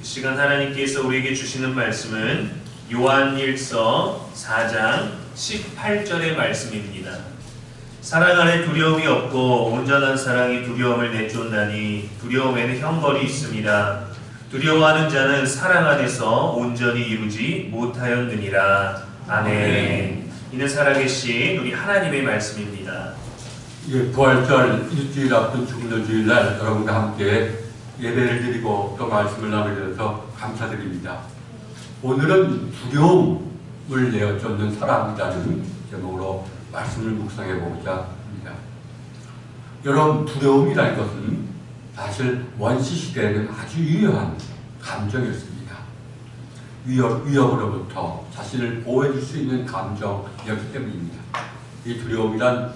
시간 하나님께서 우리에게 주시는 말씀은 요한일서 4장 18절의 말씀입니다. 사랑 안에 두려움이 없고 온전한 사랑이 두려움을 내쫓나니 두려움에는 형벌이 있습니다. 두려워하는 자는 사랑 안에서 온전히 이루지 못하였느니라. 아멘. 이는 살아계신 우리 하나님의 말씀입니다. 부활절 일주일 앞둔 중보주일날 여러분과 함께 예배를 드리고 또 말씀을 나누게 돼서 감사드립니다. 오늘은 두려움을 내어쫓는 사랑이라는 제목으로 말씀을 묵상해 보고자 합니다. 여러분, 두려움이라는 것은 사실 원시 시대에는 아주 유효한 감정이었습니다. 위협으로부터 자신을 보호해 줄 수 있는 감정이었기 때문입니다. 이 두려움이란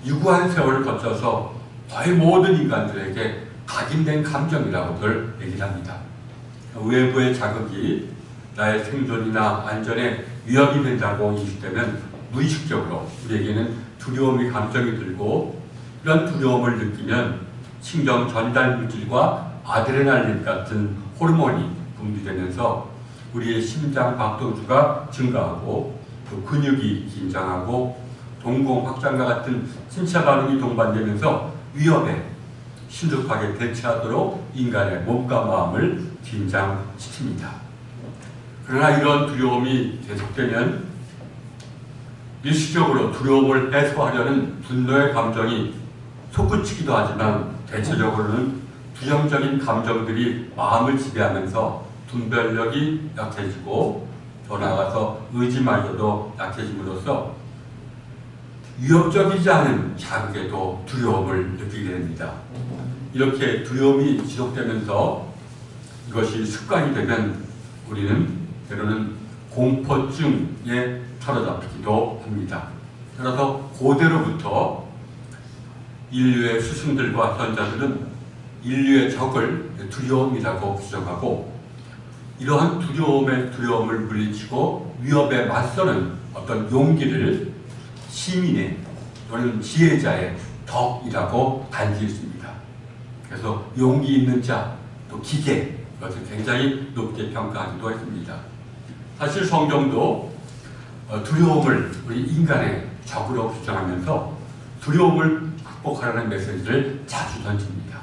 유구한 세월을 거쳐서 거의 모든 인간들에게 각인된 감정이라고들 얘기를 합니다. 외부의 자극이 나의 생존이나 안전에 위협이 된다고 인식되면 무의식적으로 우리에게는 두려움의 감정이 들고, 이런 두려움을 느끼면 신경 전달 물질과 아드레날린 같은 호르몬이 분비되면서 우리의 심장 박동수가 증가하고 또 근육이 긴장하고 동공 확장과 같은 신체 반응이 동반되면서 위협에 신속하게 대처하도록 인간의 몸과 마음을 긴장시킵니다. 그러나 이런 두려움이 계속되면 일시적으로 두려움을 해소하려는 분노의 감정이 솟구치기도 하지만 대체적으로는 부정적인 감정들이 마음을 지배하면서 분별력이 약해지고 더 나아가서 의지마저도 약해짐으로써 위협적이지 않은 자극에도 두려움을 느끼게 됩니다. 이렇게 두려움이 지속되면서 이것이 습관이 되면 우리는 때로는 공포증에 사로잡히기도 합니다. 따라서 고대로부터 인류의 스승들과 선자들은 인류의 적을 두려움이라고 규정하고, 이러한 두려움을 물리치고 위협에 맞서는 어떤 용기를 시민의 또는 지혜자의 덕이라고 간주했습니다. 그래서 용기 있는 자, 또 기계, 이것을 굉장히 높게 평가하기도 했습니다. 사실 성경도 두려움을 우리 인간의 적으로 규정하면서 두려움을 극복하라는 메시지를 자주 던집니다.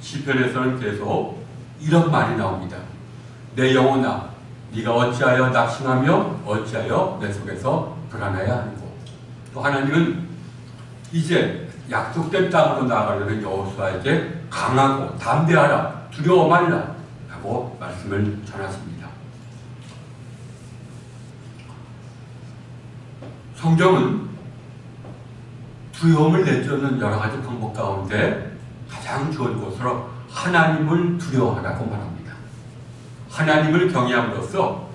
시편에서는 계속 이런 말이 나옵니다. 내 영혼아, 네가 어찌하여 낙심하며 어찌하여 내 속에서 불안해야 하는고. 또 하나님은 이제 약속된 땅으로 나아가려는 여호수아에게 강하고 담대하라, 두려워 말라 라고 말씀을 전하십니다. 성경은 두려움을 내쫓는 여러 가지 방법 가운데 가장 좋은 것으로 하나님을 두려워하라고 말합니다. 하나님을 경외함으로써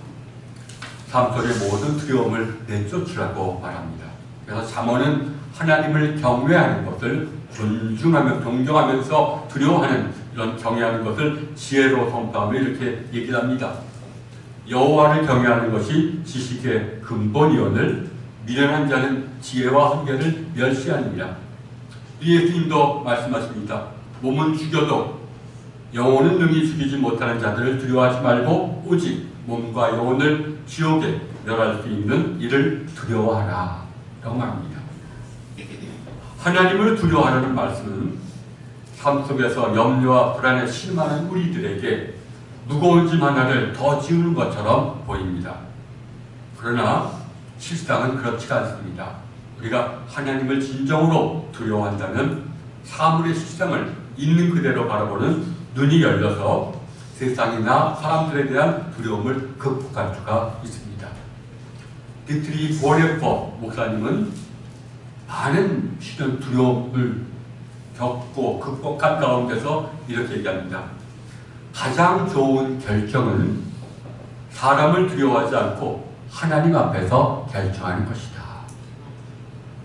삶 속의 모든 두려움을 내쫓으라고 말합니다. 그래서 잠언은 하나님을 경외하는 것을 존중하며 동경하면서 두려워하는 이런 경외하는 것을 지혜로 선포하며 이렇게 얘기를 합니다. 여호와를 경외하는 것이 지식의 근본이오늘 미련한 자는 지혜와 한계를 멸시하느니라. 예수님도 말씀하십니다. 몸은 죽여도 영혼은 능히 죽이지 못하는 자들을 두려워하지 말고 오직 몸과 영혼을 지옥에 멸할 수 있는 이를 두려워하라 라고 말합니다. 하나님을 두려워하라는 말씀은 삶 속에서 염려와 불안에 실망하는 우리들에게 무거운 짐 하나를 더 지우는 것처럼 보입니다. 그러나 실상은 그렇지가 않습니다. 우리가 하나님을 진정으로 두려워한다면 사물의 실상을 있는 그대로 바라보는 눈이 열려서 세상이나 사람들에 대한 두려움을 극복할 수가 있습니다. 디트리 보레퍼 목사님은 많은 시련 두려움을 겪고 극복한 가운데서 이렇게 얘기합니다. 가장 좋은 결정은 사람을 두려워하지 않고 하나님 앞에서 결정하는 것이다.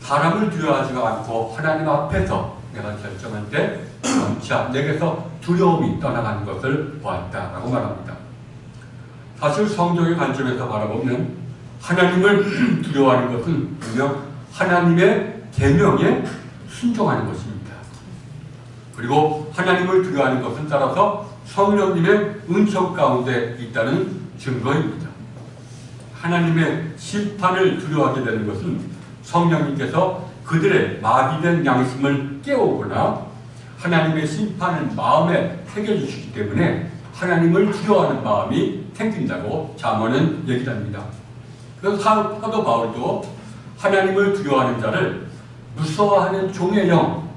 사람을 두려워하지 않고 하나님 앞에서 내가 결정할 때 점차 내게서 두려움이 떠나가는 것을 보았다라고 말합니다. 사실 성경의 관점에서 바라보면 하나님을 두려워하는 것은 분명 하나님의 계명에 순종하는 것입니다. 그리고 하나님을 두려워하는 것은 따라서 성령님의 은총 가운데 있다는 증거입니다. 하나님의 심판을 두려워하게 되는 것은 성령님께서 그들의 마비된 양심을 깨우거나 하나님의 심판을 마음에 새겨주시기 때문에 하나님을 두려워하는 마음이 생긴다고 잠언은 얘기합니다. 그래서 사도 바울도 하나님을 두려워하는 자를 무서워하는 종의 영,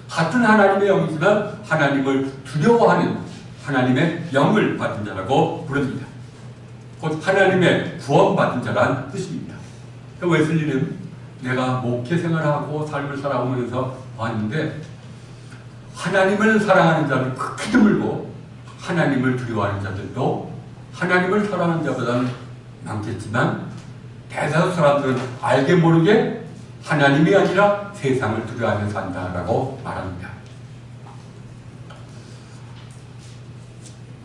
같은 하나님의 영이지만 하나님을 두려워하는 하나님의 영을 받은 자라고 부릅니다. 곧 하나님의 구원받은 자란 뜻입니다. 웨슬리는 내가 목회 생활하고 삶을 살아오면서 봤는데 하나님을 사랑하는 자는 극히 드물고 하나님을 두려워하는 자들도 하나님을 사랑하는 자보다는 많겠지만 대다수 사람들은 알게 모르게 하나님이 아니라 세상을 두려워하며 산다라고 말합니다.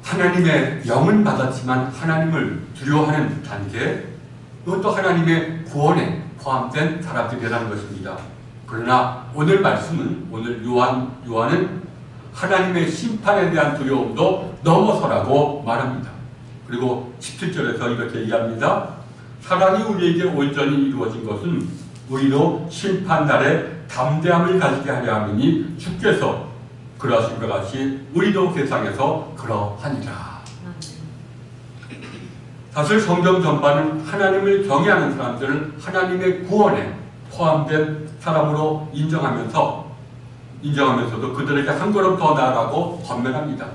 하나님의 영은 받았지만 하나님을 두려워하는 단계, 이것도 하나님의 구원에 포함된 사람들이라는 것입니다. 그러나 오늘 말씀은, 오늘 요한은 하나님의 심판에 대한 두려움도 넘어서라고 말합니다. 그리고 17절에서 이렇게 얘기합니다. 사랑이 우리에게 온전히 이루어진 것은 우리도 심판날에 담대함을 가지게 하려 함이니 주께서 그러하신 것 같이 우리도 세상에서 그러하니라. 사실 성경 전반은 하나님을 경외하는 사람들을 하나님의 구원에 포함된 사람으로 인정하면서도 그들에게 한 걸음 더 나아가고 권면합니다.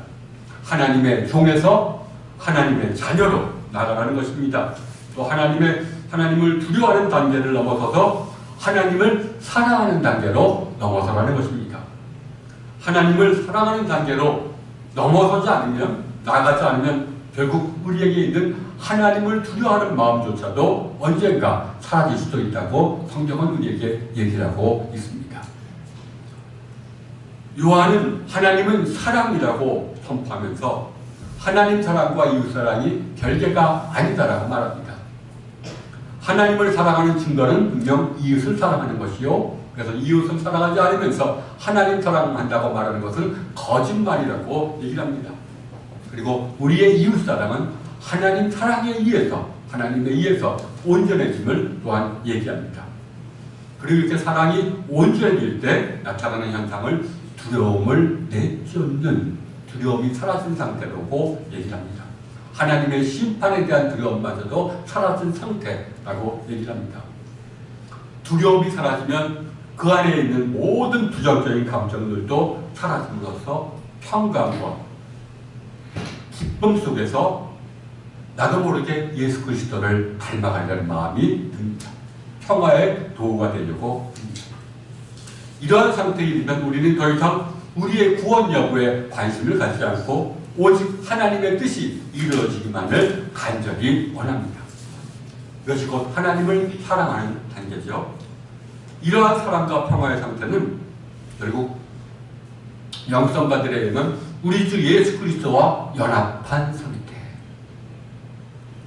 하나님의 종에서 하나님의 자녀로 나아가는 것입니다. 또 하나님을 두려워하는 단계를 넘어서서 하나님을 사랑하는 단계로 넘어서라는 것입니다. 하나님을 사랑하는 단계로 나아가지 않으면 결국 우리에게 있는 하나님을 두려워하는 마음조차도 언젠가 사라질 수도 있다고 성경은 우리에게 얘기를 하고 있습니다. 요한은 하나님은 사랑이라고 선포하면서 하나님 사랑과 이웃 사랑이 별개가 아니다라고 말합니다. 하나님을 사랑하는 증거는 분명 이웃을 사랑하는 것이요. 그래서 이웃을 사랑하지 않으면서 하나님 사랑한다고 말하는 것은 거짓말이라고 얘기를 합니다. 그리고 우리의 이웃 사랑은 하나님 사랑에 의해서, 하나님에 의해서 온전해짐을 또한 얘기합니다. 그리고 이렇게 사랑이 온전해질 때 나타나는 현상을 두려움을 내쫓는, 두려움이 사라진 상태라고 얘기를 합니다. 하나님의 심판에 대한 두려움마저도 사라진 상태라고 얘기를 합니다. 두려움이 사라지면 그 안에 있는 모든 부정적인 감정들도 사라짐으로써 평강과 기쁨 속에서 나도 모르게 예수 그리스도를 닮아가려는 마음이 듭니다. 평화의 도구가 되려고 듭니다. 이러한 상태에 이르면 우리는 더 이상 우리의 구원 여부에 관심을 갖지 않고 오직 하나님의 뜻이 이루어지기만을 간절히 원합니다. 이것이 곧 하나님을 사랑하는 단계죠. 이러한 사랑과 평화의 상태는 결국 영성가들에 의하면 우리 주 예수 그리스도와 연합한 상태,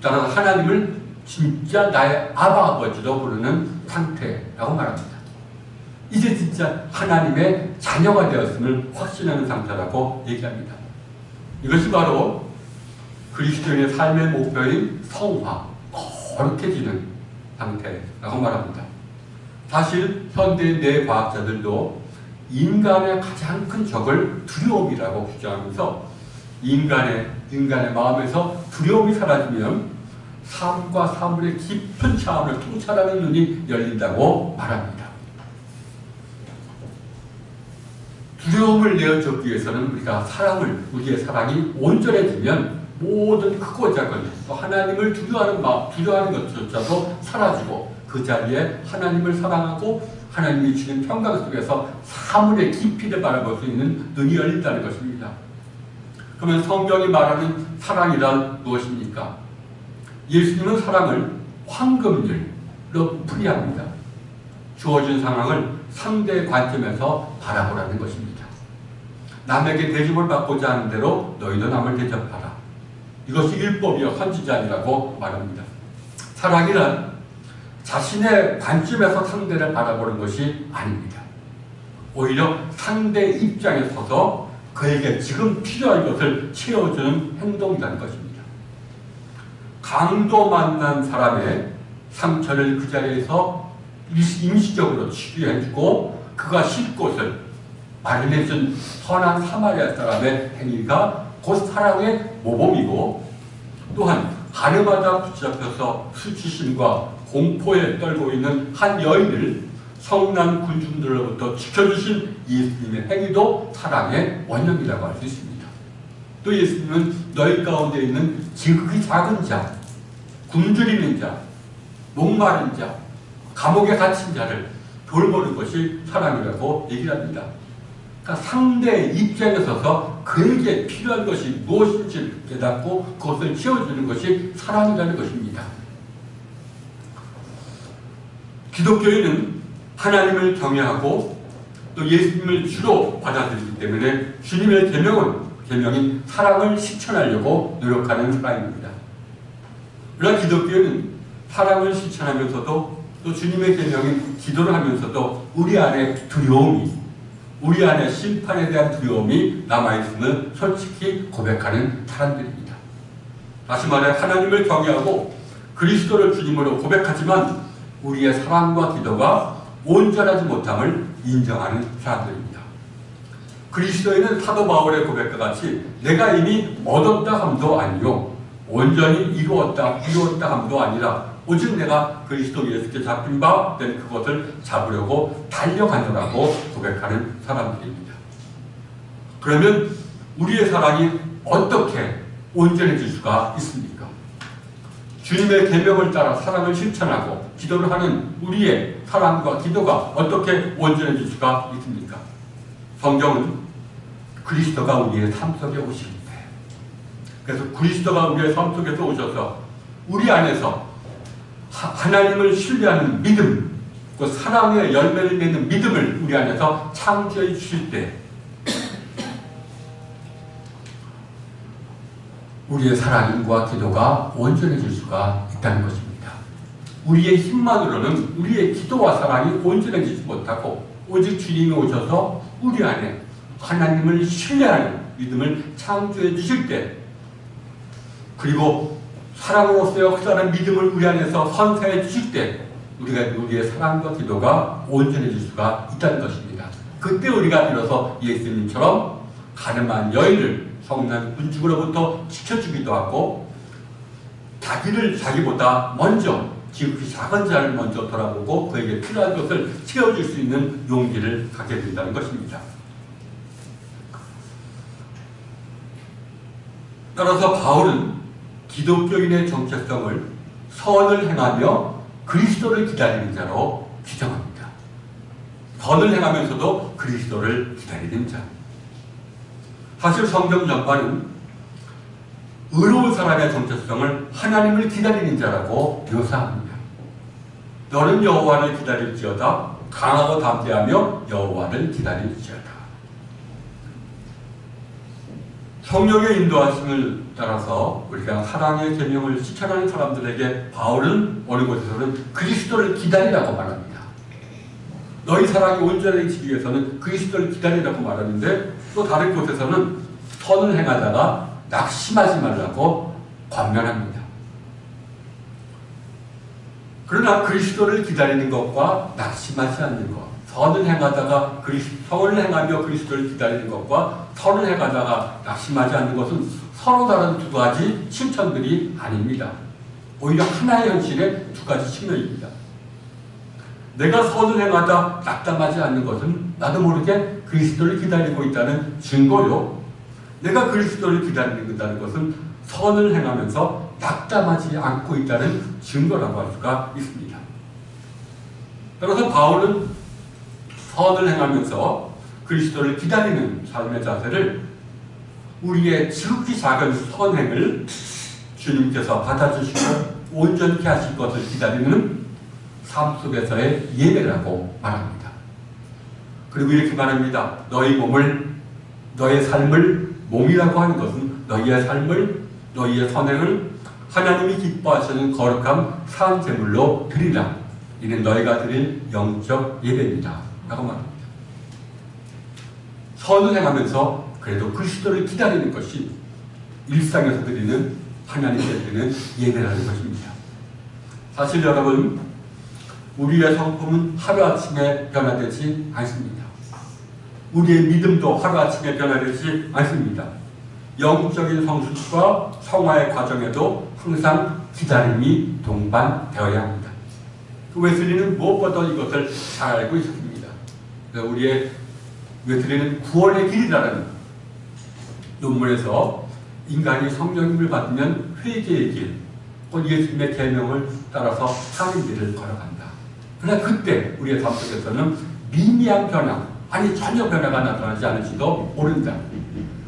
따라서 하나님을 진짜 나의 아바 아버지로 부르는 상태라고 말합니다. 이제 진짜 하나님의 자녀가 되었음을 확신하는 상태라고 얘기합니다. 이것이 바로 그리스도인의 삶의 목표인 성화, 거룩해지는 상태라고 말합니다. 사실 현대의 뇌과학자들도 인간의 가장 큰 적을 두려움이라고 규정하면서 인간의 마음에서 두려움이 사라지면 삶과 사물의 깊은 차원을 통찰하는 눈이 열린다고 말합니다. 두려움을 내어주기 위해서는 우리의 사랑이 온전해지면 모든 크고 작은 또 하나님을 두려워하는 것조차도 사라지고 그 자리에 하나님을 사랑하고 하나님이 주신 평강 속에서 사물의 깊이를 바라볼 수 있는 눈이 열린다는 것입니다. 그러면 성경이 말하는 사랑이란 무엇입니까? 예수님은 사랑을 황금률로 풀이합니다. 주어진 상황을 상대의 관점에서 바라보라는 것입니다. 남에게 대접을 받고자 하는 대로 너희도 남을 대접하라. 이것이 율법이요 선지자니라고 말합니다. 사랑이란 자신의 관점에서 상대를 바라보는 것이 아닙니다. 오히려 상대의 입장에 서서 그에게 지금 필요한 것을 채워주는 행동이라는 것입니다. 강도 만난 사람의 상처를 그 자리에서 임시적으로 치료해주고 그가 쉴 곳을 마련해준 선한 사마리아 사람의 행위가 곧 사랑의 모범이고, 또한 가늠하다 붙잡혀서 수치심과 공포에 떨고 있는 한 여인을 성난 군중들로부터 지켜주신 예수님의 행위도 사랑의 원형이라고 할 수 있습니다. 또 예수님은 너희 가운데 있는 지극히 작은 자, 굶주리는 자, 목마른 자, 감옥에 갇힌 자를 돌보는 것이 사랑이라고 얘기를 합니다. 그러니까 상대의 입장에 서서 그에게 필요한 것이 무엇인지 깨닫고 그것을 채워주는 것이 사랑이라는 것입니다. 기독교인은 하나님을 경외하고 또 예수님을 주로 받아들이기 때문에 주님의 계명인 사랑을 실천하려고 노력하는 사람입니다. 그러나 기독교인은 사랑을 실천하면서도 또 주님의 계명인 기도를 하면서도 우리 안에 두려움이, 우리 안에 심판에 대한 두려움이 남아있음을 솔직히 고백하는 사람들입니다. 다시 말해 하나님을 경외하고 그리스도를 주님으로 고백하지만 우리의 사랑과 기도가 온전하지 못함을 인정하는 사람들입니다. 그리스도인은 사도 바울의 고백과 같이 내가 이미 얻었다 함도 아니요 온전히 이루었다 함도 아니라 오직 내가 그리스도 예수께 잡힌 바 된 그것을 잡으려고 달려가노라고 고백하는 사람들입니다. 그러면 우리의 사랑이 어떻게 온전해질 수가 있습니까? 주님의 계명을 따라 사랑을 실천하고 기도를 하는 우리의 사랑과 기도가 어떻게 온전해질 수가 있습니까? 성경은 그리스도가 우리의 삶 속에 오실 때, 그래서 그리스도가 우리의 삶 속에서 오셔서 우리 안에서 하나님을 신뢰하는 믿음, 그 사랑의 열매를 맺는 믿음을 우리 안에서 창조해 주실 때 우리의 사랑과 기도가 온전해질 수가 있다는 것입니다. 우리의 힘만으로는 우리의 기도와 사랑이 온전해지지 못하고 오직 주님이 오셔서 우리 안에 하나님을 신뢰하는 믿음을 창조해 주실 때, 그리고 사랑으로서의 역사하는 믿음을 우리 안에서 선사해 주실 때 우리가 우리의 사랑과 기도가 온전해질 수가 있다는 것입니다. 그때 우리가 비로소 예수님처럼 가늠한 여인을 성난 군중으로부터 지켜주기도 하고 자기를 자기보다 먼저 지극히 작은 자를 먼저 돌아보고 그에게 필요한 것을 채워줄 수 있는 용기를 갖게 된다는 것입니다. 따라서 바울은 기독교인의 정체성을 선을 행하며 그리스도를 기다리는 자로 규정합니다. 선을 행하면서도 그리스도를 기다리는 자. 사실 성경 전반은 의로운 사람의 정체성을 하나님을 기다리는 자라고 묘사합니다. 너는 여호와를 기다릴지어다. 강하고 담대하며 여호와를 기다릴지어다. 성령의 인도하심을 따라서 우리가 사랑의 계명을 실천하는 사람들에게 바울은 어느 곳에서는 그리스도를 기다리라고 말합니다. 너희 사랑이 온전해지기 위해서는 그리스도를 기다리라고 말하는데 또 다른 곳에서는 선을 행하다가 낙심하지 말라고 권면합니다. 그러나 그리스도를 기다리는 것과 낙심하지 않는 것, 선을 행하다가 선을 행하며 그리스도를 기다리는 것과 선을 행하다가 낙심하지 않는 것은 서로 다른 두 가지 실천들이 아닙니다. 오히려 하나의 현실의 두 가지 측면입니다. 내가 선을 행하다 낙담하지 않는 것은 나도 모르게 그리스도를 기다리고 있다는 증거요, 내가 그리스도를 기다린다는 것은 선을 행하면서 낙담하지 않고 있다는 증거라고 할 수가 있습니다. 따라서 바울은 선을 행하면서 그리스도를 기다리는 삶의 자세를 우리의 지극히 작은 선행을 주님께서 받아주시고 온전케 하실 것을 기다리는 삶 속에서의 예배라고 말합니다. 그리고 이렇게 말합니다. 너의 삶을 몸이라고 하는 것은 너희의 삶을, 너희의 선행을 하나님이 기뻐하시는 거룩한 산 제물로 드리라. 이는 너희가 드릴 영적 예배입니다. 라고 말합니다. 선을 행하면서 그래도 그리스도를 기다리는 것이 일상에서 드리는 하나님께 드리는 예배라는 것입니다. 사실 여러분, 우리의 성품은 하루아침에 변화되지 않습니다. 우리의 믿음도 하루아침에 변화되지 않습니다. 영적인 성숙과 성화의 과정에도 항상 기다림이 동반되어야 합니다. 웨슬리는 무엇보다 이것을 잘 알고 있었습니다. 우리의 웨슬리는 구원의 길이라는 논문에서 인간이 성령님을 받으면 회개의 길, 곧 예수님의 계명을 따라서 사는 길을 걸어간다. 그러나 그때 우리의 삶 속에서는 미미한 변화, 아니 전혀 변화가 나타나지 않을지도 모른다.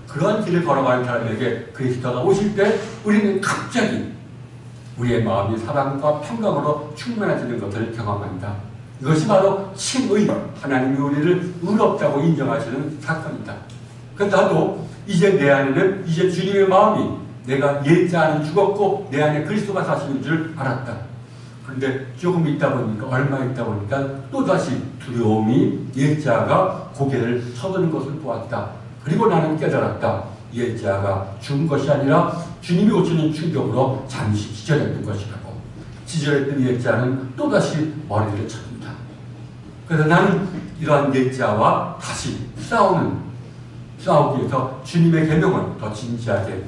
그런 길을 걸어가는 사람에게 그리스도가 오실 때 우리는 갑자기 우리의 마음이 사랑과 평강으로 충만해지는 것을 경험한다. 이것이 바로 칭의, 하나님이 우리를 의롭다고 인정하시는 사건이다. 그래서 나도 이제 내 안에는 이제 주님의 마음이 내가 옛자 안에 죽었고 내 안에 그리스도가 사시는 줄 알았다. 그런데 조금 있다 보니까, 얼마 있다 보니까 또다시 두려움이 옛자가 고개를 쳐드는 것을 보았다. 그리고 나는 깨달았다. 옛자가 죽은 것이 아니라 주님이 오시는 충격으로 잠시 기절했던 것이라고. 기절했던 옛자는 또다시 머리를 쳤다. 그래서 나는 이러한 옛자와 다시 싸우기 위해서 주님의 계명을 더 진지하게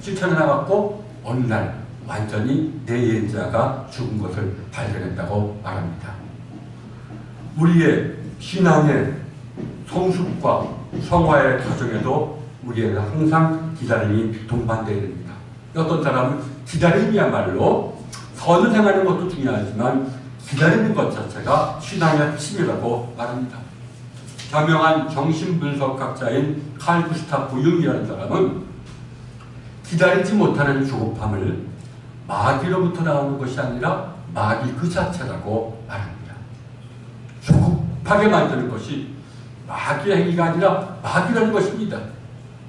실천해 나갔고, 어느 날 완전히 내 옛자가 죽은 것을 발견했다고 말합니다. 우리의 신앙의 성숙과 성화의 과정에도 우리에게 항상 기다림이 동반되어야 됩니다. 어떤 사람은 기다림이야말로 선을 행하는 것도 중요하지만 기다리는 것 자체가 신앙의 핵심이라고 말합니다. 자명한 정신분석학자인 칼 구스타프 융이라는 사람은 기다리지 못하는 조급함을 마귀로부터 나오는 것이 아니라 마귀 그 자체라고 말합니다. 조급하게 만드는 것이 마귀의 행위가 아니라 마귀라는 것입니다.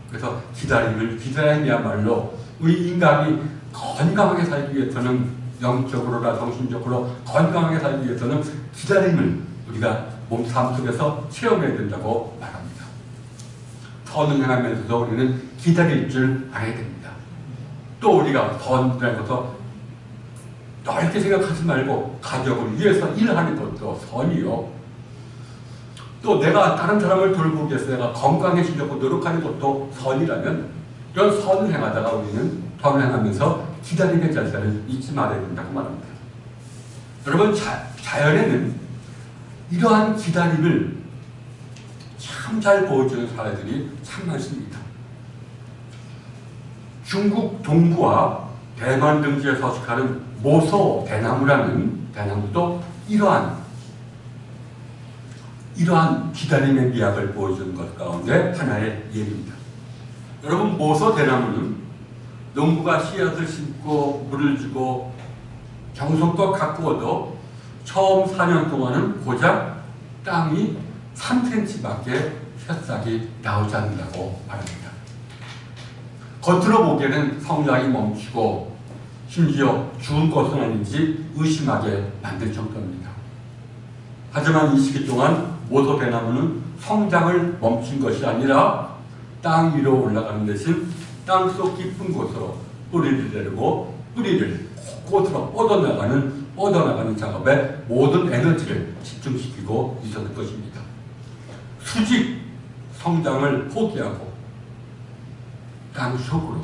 그래서 기다림이야말로 우리 인간이 건강하게 살기 위해서는, 영적으로나 정신적으로 건강하게 살기 위해서는 기다림을 우리가 몸 삶 속에서 체험해야 된다고 말합니다. 선을 행하면서도 우리는 기다릴 줄 알아야 됩니다. 또 우리가 선이라는 것을 넓게 생각하지 말고 가족을 위해서 일하는 것도 선이요. 또 내가 다른 사람을 돌보기 위해서 내가 건강해지려고 노력하는 것도 선이라면, 이런 선을 행하다가 우리는 선을 행하면서 기다림의 절차를 잊지 말아야 된다고 말합니다. 여러분, 자연에는 이러한 기다림을 참 잘 보여주는 사례들이 참 많습니다. 중국 동부와 대만 등지에 서식하는 모소 대나무라는 대나무도 이러한 기다림의 미학을 보여주는 것 가운데 하나의 예입니다. 여러분, 모소 대나무는 농부가 씨앗을 심고 물을 주고 정성껏 가꾸어도 처음 4년 동안은 고작 땅이 3cm밖에 새싹이 나오지 않는다고 말합니다. 겉으로 보기에는 성장이 멈추고 심지어 죽은 것은 아닌지 의심하게 만들 정도입니다. 하지만 이 시기 동안 모소 대나무는 성장을 멈춘 것이 아니라 땅 위로 올라가는 대신 땅속 깊은 곳으로 뿌리를 내리고 뿌리를 곳곳으로 뻗어나가는 작업에 모든 에너지를 집중시키고 있었을 것입니다. 수직 성장을 포기하고 땅 속으로,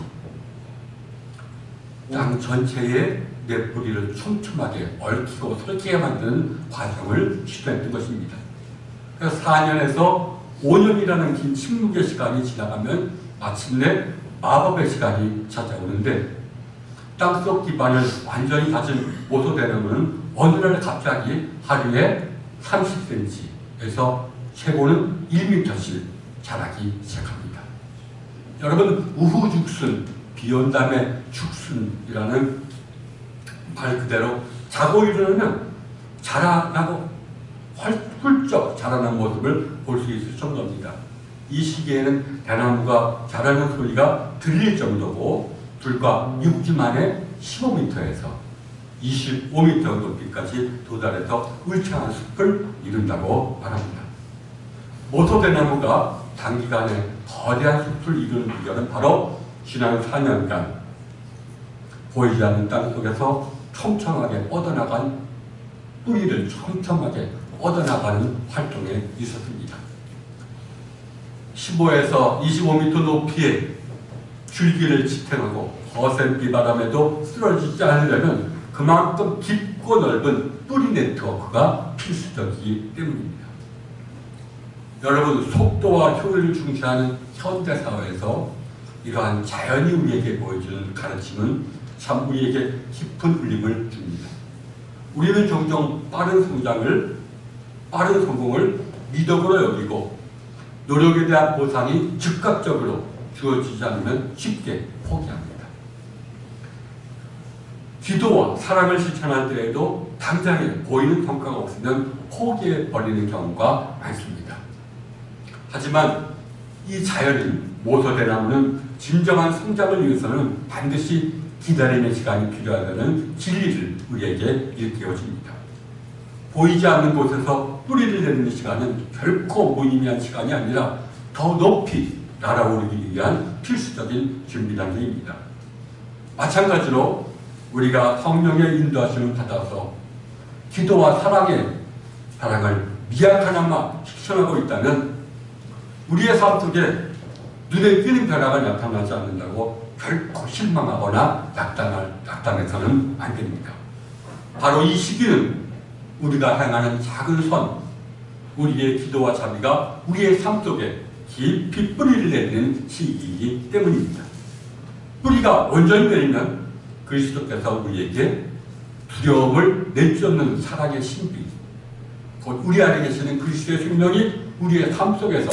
땅 전체에 내 뿌리를 촘촘하게 얽히고 설키게 만드는 과정을 시도했던 것입니다. 그래서 4년에서 5년이라는 긴 침묵의 시간이 지나가면 마침내 마법의 시간이 찾아오는데, 땅속 기반을 완전히 다진 모소 대나무는 어느 날 갑자기 하루에 30cm에서 최고는 1m씩 자라기 시작합니다. 여러분, 우후죽순, 비온 다음에 죽순이라는 말 그대로 자고 일어나면 자라나고 훌쩍 자라난 모습을 볼 수 있을 정도입니다. 이 시기에는 대나무가 자라는 소리가 들릴 정도고, 불과 6주 만에 15m에서 25m 높이까지 도달해서 울창한 숲을 이룬다고 말합니다. 모소 대나무가 단기간에 거대한 숲을 이루는 비결은 바로 지난 4년간 보이지 않는 땅 속에서 촘촘하게 뻗어나간 뿌리를 촘촘하게 뻗어나가는 활동에 있었습니다. 15에서 25m 높이의 줄기를 지탱하고 거센 비바람에도 쓰러지지 않으려면 그만큼 깊고 넓은 뿌리 네트워크가 필수적이기 때문입니다. 여러분, 속도와 효율을 중시하는 현대사회에서 이러한 자연이 우리에게 보여주는 가르침은 참 우리에게 깊은 울림을 줍니다. 우리는 종종 빠른 성공을 미덕으로 여기고 노력에 대한 보상이 즉각적으로 주어지지 않으면 쉽게 포기합니다. 기도와 사랑을 실천할 때에도 당장에 보이는 성과가 없으면 포기해버리는 경우가 많습니다. 하지만 이 자연인 모서대나무는 진정한 성장을 위해서는 반드시 기다림의 시간이 필요하다는 진리를 우리에게 일깨워줍니다. 보이지 않는 곳에서 뿌리를 내리는 시간은 결코 무의미한 시간이 아니라 더 높이 날아오르기 위한 필수적인 준비 단계입니다. 마찬가지로 우리가 성령의 인도하심을 받아서 기도와 사랑을 미약하나마 실천하고 있다면 우리의 삶 속에 눈에 띄는 변화가 나타나지 않는다고 결코 실망하거나 낙담해서는 안 됩니다. 바로 이 시기는 우리가 행하는 작은 선, 우리의 기도와 자비가 우리의 삶 속에 깊이 뿌리를 내리는 시기이기 때문입니다. 뿌리가 온전히 내리면 그리스도께서 우리에게 두려움을 내쫓는 사랑의 신비, 곧 우리 안에 계시는 그리스도의 생명이 우리의 삶 속에서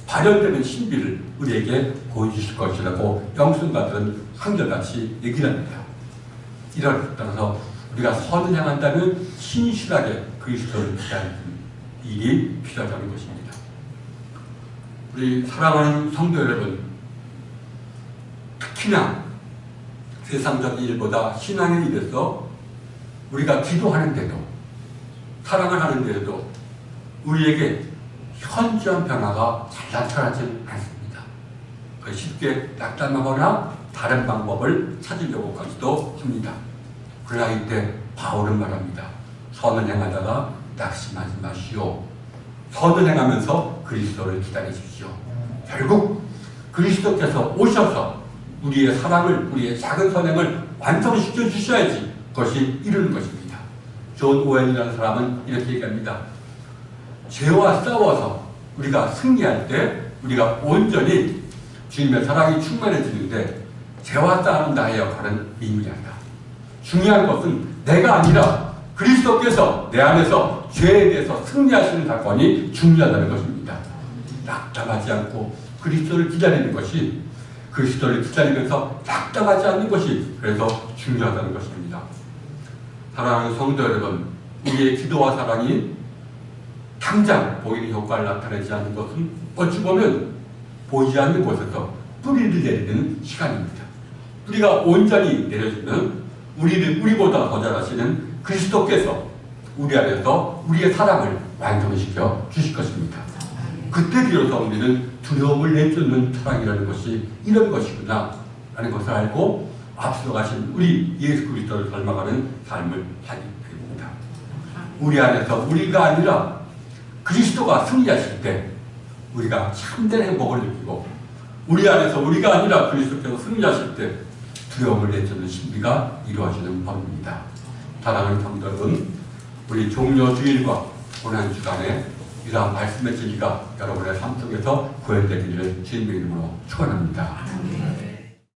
발현되는 신비를 우리에게 보여주실 것이라고 영성가들은 한결같이 얘기를 합니다. 이를 따라서 우리가 선을 향한다면 신실하게 그리스도를 기다리는 일이 필요하다는 것입니다. 우리 사랑하는 성도 여러분, 특히나 세상적인 일보다 신앙의 일에서 우리가 기도하는데도 사랑을 하는데도 우리에게 현저한 변화가 잘 나타나지 않습니다. 쉽게 낙담하거나 다른 방법을 찾으려고 하기도 합니다. 그러나 이때 바울은 말합니다. 선을 행하다가 낙심하지 마시오. 선을 행하면서 그리스도를 기다리십시오. 결국 그리스도께서 오셔서 우리의 사랑을, 우리의 작은 선행을 완성시켜 주셔야지 그것이 이루는 것입니다. 존 오웬이라는 사람은 이렇게 얘기합니다. 죄와 싸워서 우리가 승리할 때 우리가 온전히 주님의 사랑이 충만해지는데 죄와 싸우는 나의 역할은 미미하다. 중요한 것은 내가 아니라 그리스도께서 내 안에서 죄에 대해서 승리하시는 사건이 중요하다는 것입니다. 낙담하지 않고 그리스도를 기다리는 것이, 그리스도를 기다리면서 낙담하지 않는 것이 그래서 중요하다는 것입니다. 사랑하는 성도 여러분, 우리의 기도와 사랑이 당장 보이는 효과를 나타내지 않는 것은 어찌 보면 보이지 않는 곳에서 뿌리를 내리는 시간입니다. 뿌리가 온전히 내려지면 우리를 우리보다 더 잘하시는 그리스도께서 우리 안에서 우리의 사랑을 완성시켜 주실 것입니다. 그때 비로소 우리는 두려움을 내쫓는 사랑이라는 것이 이런 것이구나 라는 것을 알고 앞서가신 우리 예수 그리스도를 닮아가는 삶을 하게 됩니다. 우리 안에서 우리가 아니라 그리스도가 승리하실 때 우리가 참된 행복을 느끼고, 우리 안에서 우리가 아니라 그리스도께서 승리하실 때 두려움을 내쫓는 신비가 이루어지는 법입니다. 사랑하는 성도 여러분, 우리 종려 주일과 고난 주간에 이러한 말씀의 진리가 여러분의 삶 속에서 구현되기를 주님의 이름으로 축원합니다.